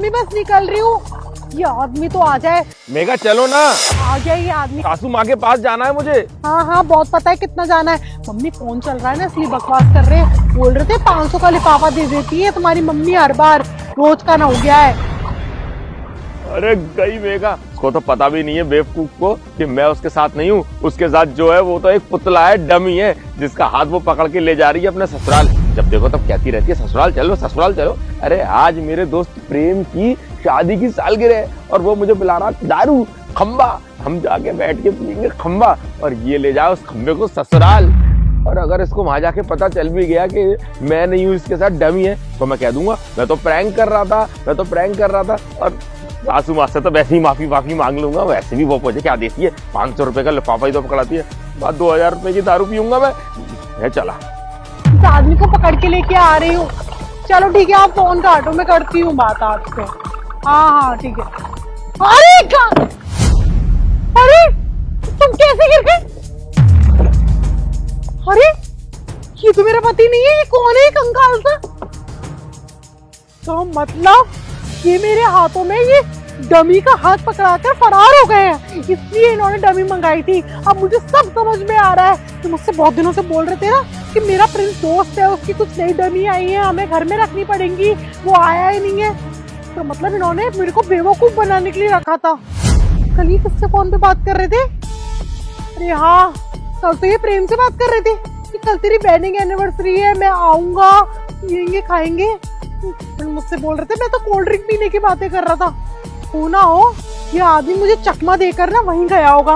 Mummy बस निकल रही हूँ। ये आदमी तो आ जाए। मेघा चलो ना, आ गया ये आदमी। सासू माँ के पास जाना है मुझे। हाँ हाँ बहुत पता है कितना जाना है। मम्मी फोन चल रहा है ना इसलिए बकवास कर रहे हैं। बोल रहे थे 500 का लिफाफा दे देती है तुम्हारी मम्मी हर बार, रोज का ना हो गया है। अरे गई मेघा, उसको तो पता भी नहीं है बेवकूफ को कि मैं उसके साथ नहीं हूँ। उसके साथ जो है वो तो एक पुतला है, डमी है, जिसका हाथ वो पकड़ के ले जा रही है अपने ससुराल। जब देखो तब कहती रहती है ससुराल चलो ससुराल चलो। अरे आज मेरे दोस्त प्रेम की शादी की सालगिरह है और वो मुझे बुला रहा दारू खंबा, हम जाके बैठ के पियेंगे खंबा, और ये ले जाओ उस खंबे को ससुराल। और अगर इसको वहां जाके पता चल भी गया कि मैं नहीं हूँ, इसके साथ डमी है, तो मैं कह दूंगा मैं तो प्रैंक कर रहा था। और सासू माँ से तो वैसे ही माफी मांग लूंगा। वैसे भी वो मुझे क्या देती है, 500 रुपए का लिफाफा ही तो पकड़ाती है। बाद 2000 रुपए की दारू पीऊंगा मैं चला। इस आदमी को पकड़ के लेके आ रही हूँ। चलो ठीक है, आप फोन काटो, मैं करती हूँ बात आपसे। हाँ ठीक है। अरे तुम कैसे गिर गए? अरे ये तो मेरा पति नहीं है, ये कौन है कंकाल सा? तो मतलब ये मेरे हाथों में ये डमी का हाथ पकड़ाकर फरार हो गए हैं, इसलिए इन्होंने डमी मंगाई थी। अब मुझे सब समझ में आ रहा है। तो मुझसे बहुत दिनों से बोल रहे थे ना कि मेरा प्रिंस दोस्त है, उसकी कुछ नई डमी आई है, हमें घर में रखनी पड़ेगी, वो आया ही नहीं है। तो मतलब इन्होंने मेरे को बेवकूफ बनाने के लिए रखा था। कल ही किससे फोन पे बात कर रहे थे? अरे हाँ, कल तो ये प्रेम से बात कर रहे थे कि कल तेरी वेडिंग एनिवर्सरी है, मैं आऊंगा, पियेंगे खाएंगे। मुझसे बोल रहे थे, मैं तो कोल्ड ड्रिंक पीने की बातें कर रहा था। हो ना हो ये आदमी मुझे चकमा देकर ना वहीं गया होगा।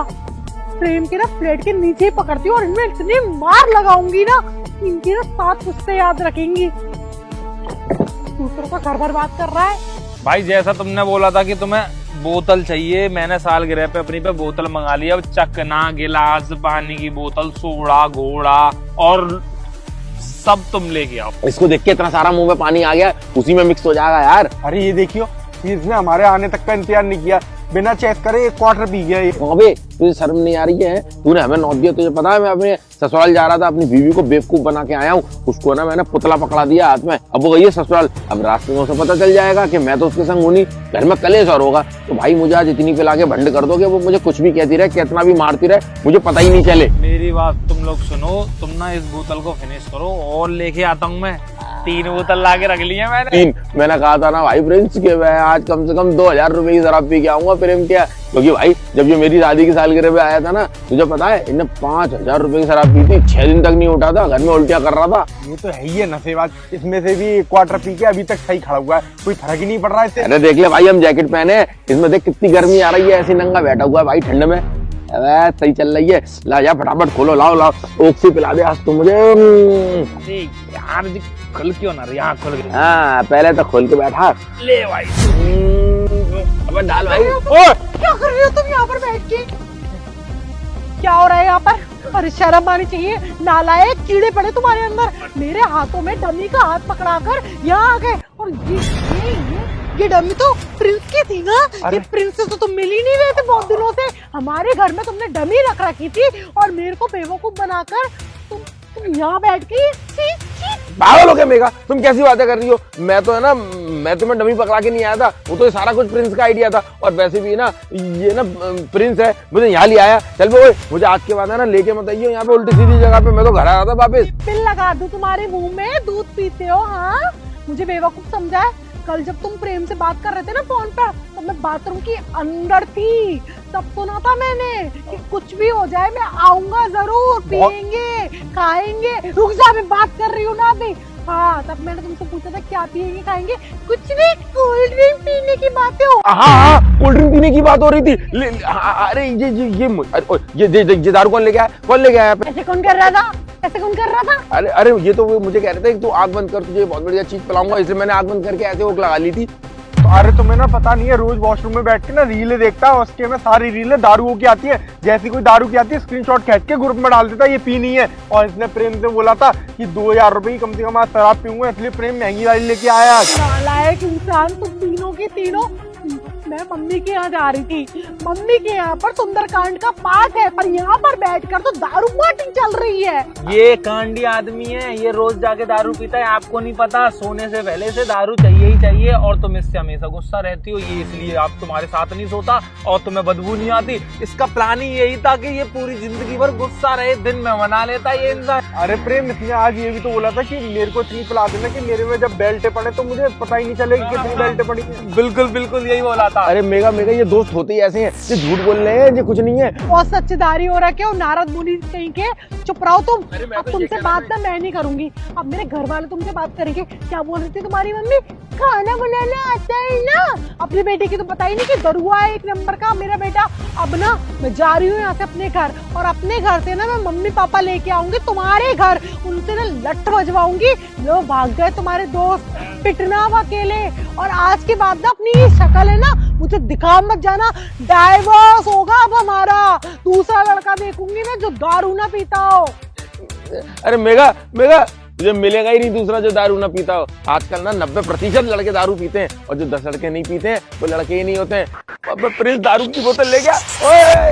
प्रेम के ना फ्लैट के नीचे ही पकड़ती हूँ और इनमें इतनी मार लगाऊंगी ना, इनकी ना 7 पुश्ते याद रखेंगी। दूसरों का घर बर्बाद कर रहा है। भाई जैसा तुमने बोला था कि तुम्हें बोतल चाहिए, मैंने सालगिरह पे अपनी पे बोतल मंगा ली। अब चकना, गिलास, पानी की बोतल, सोडा, घोड़ा और सब तुम लेके आओ। इसको देख के इतना सारा मुंह में पानी आ गया, उसी में मिक्स हो जाएगा यार। अरे ये देखियो, इसने हमारे आने तक का इंतजार नहीं किया, बिना चेक करे 1 क्वार्टर पी गया ये। अबे तुझे शर्म नहीं आ रही है? तूने हमें नौत दिया, तुझे पता है मैं अपने ससुराल जा रहा था, अपनी बीवी को बेवकूफ बना के आया हूँ। उसको ना मैंने पुतला पकड़ा दिया हाथ में, अब वो गई है ससुराल। अब रास्ते में उसे पता चल जाएगा कि मैं तो उसके संग हूं नहीं, घर में कलेश और होगा। तो भाई मुझे आज इतनी पिला के भंड कर दो कि वो मुझे कुछ भी कहती रहे, कितना भी मारती रहे, मुझे पता ही नहीं चले। मेरी बात तुम लोग सुनो, तुम ना इस बोतल को फिनिश करो और लेके आता हूँ मैं। 3 बोतल ला के रख ली है मैंने। 3 मैंने कहा था ना भाई प्रिंस के, मैं आज कम से कम 2000 रुपए की शराब पी के आऊंगा प्रेम के। क्योंकि भाई जब ये मेरी शादी की सालगिरह पे आया था ना, तुझे पता है इन्हें 5000 रुपए की शराब पी थी, 6 दिन तक नहीं उठा था, घर में उल्टियां कर रहा था। ये तो है ही है नशेबाज, इसमें से भी 1 क्वार्टर पी के अभी तक सही खड़ा हुआ है, कोई फर्क ही नहीं पड़ रहा है। अरे देख ले भाई, हम जैकेट पहने हैं, इसमें देख कितनी गर्मी आ रही है, ऐसी नंगा बैठा हुआ है भाई ठंड में। अरे सही चल रही है, ला जा फटाफट खोलो, लाओ ओक से पिला दे आज तो मुझे। यार खुल क्यों ना, यहाँ खुल गया। हाँ पहले तो खोल के बैठा ले भाई। अब डाल भाई। क्या कर रहे हो तुम यहाँ पर बैठ के? क्या हो रहा है यहाँ पर? अरे शर्म आनी चाहिए, नालायक, कीड़े पड़े तुम्हारे अंदर। मेरे हाथों में डमी का हाथ पकड़ाकर यहाँ आ गए। और ये डमी तो प्रिंस की थी ना? ये प्रिंस से तो तुम मिल ही नहीं रहे थे बहुत दिनों से। हमारे घर में तुमने डमी रख रखी थी और मेरे को बेवकूफ बनाकर तुम यहाँ बैठ के। पागल हो गया मेघा, तुम कैसी बातें कर रही हो? मैं तो है ना, मैं तुम्हें डमी पकड़ा के नहीं आया था, वो तो ये सारा कुछ प्रिंस का आइडिया था। और वैसे भी ना ये ना प्रिंस है, मुझे यहाँ ले आया। चल बे, मुझे आज के बाद है ना लेके मत आइयो यहाँ पे उल्टी सीधी जगह पे, मैं तो घर आ रहा था वापस। पिल लगा दूं तुम्हारे मुंह में, दूध पीते हो? हाँ मुझे बेवकूफ समझा है? कल जब तुम प्रेम से बात कर रहे थे ना फोन पर, तो मैं बाथरूम की अंदर थी, तब सुना था मैंने कि कुछ भी हो जाए मैं आऊंगा जरूर, पियेंगे खाएंगे। रुक जा, मैं बात कर रही हूँ ना अभी। हाँ तब मैंने तुमसे पूछा था क्या पियेंगे खाएंगे, कुछ नहीं, कोल्ड ड्रिंक पीने की बातें हो। हाँ कोल्ड ड्रिंक पीने की बात हो रही थी। अरे ये दारू कौन लेके आया? कौन लेके आया? ऐसे कौन कर रहा था? ऐसे कौन कर रहा था? अरे ये तो मुझे कह रहे थे कि तू आग बंद कर, तुझे बहुत बढ़िया चीज पिलाऊंगा, इसलिए मैंने आग बंद करके ऐसे ओक लगा ली थी। अरे तुम्हें ना पता नहीं है, रोज वॉशरूम में बैठ के ना रीलें देखता है, उसके में सारी रीलें दारुओं की आती है। जैसी कोई दारू की आती है स्क्रीनशॉट खींच के ग्रुप में डाल देता है, ये पीनी है। और इसने प्रेम से बोला था कि 2000 रुपए की कम से कम आज शराब पीऊंगा, इसलिए प्रेम महंगी वाली लेके आया। नालायक इंसान, तुम तीनों की तीनों। मैं मम्मी के यहाँ जा रही थी, मम्मी के यहाँ पर सुंदरकांड का पाठ है, पर यहाँ पर बैठकर तो दारू पार्टी चल रही है। ये कांडी आदमी है, ये रोज जाके दारू पीता है, आपको नहीं पता? सोने से पहले से दारू चाहिए ही चाहिए और तुम इससे हमेशा गुस्सा रहती हो, ये इसलिए आप तुम्हारे साथ नहीं सोता और तुम्हें बदबू नहीं आती। इसका प्लान ही यही था कि ये पूरी जिंदगी भर गुस्सा रहे, दिन में मना लेता ये इंसान। अरे प्रेम, इसने आज ये भी तो बोला था कि मेरे को इतनी पिला देना कि मेरे में जब बेल्ट पड़े तो मुझे पता ही नहीं चलेगा कि कितनी बेल्ट पड़ी। बिल्कुल बिल्कुल यही बोला था। अरे मेगा मेगा, ये दोस्त होते ही ऐसे हैं, ये झूठ बोल रहे हैं, ये कुछ नहीं है। और सच्चेदारी हो रहा क्या नारद मुनि कहीं के, चुप रहो तुम। अब तुमसे बात ना मैं नहीं करूंगी, अब मेरे घर वाले तुमसे बात करेंगे। क्या बोल रही थी तुम्हारी मम्मी? खाना बनाना आता है ना? अपनी बेटे की तो पता ही नहीं कि दरुआ है एक नंबर का मेरा बेटा। अब ना मैं जा रही हूँ यहाँ से अपने घर, और अपने घर से ना मैं मम्मी पापा लेके आऊंगी तुम्हारे घर, उनसे ना लठ बजवाऊंगी। लो भाग गए तुम्हारे दोस्त, पिटना अब अकेले। और आज के बाद ना अपनी ये शक्ल है ना मुझे दिखा मत जाना, डाइवोर्स होगा अब हमारा। दूसरा लड़का देखूंगी ना जो दारू ना पीता हो। अरे मेगा मेगा, तुझे मिलेगा ही नहीं दूसरा जो दारू ना पीता हो। आजकल ना 90% लड़के दारू पीते हैं, और जो 10 लड़के नहीं पीते हैं वो लड़के ही नहीं होते हैं। अब प्रिंस दारू की बोतल ले गया। ओए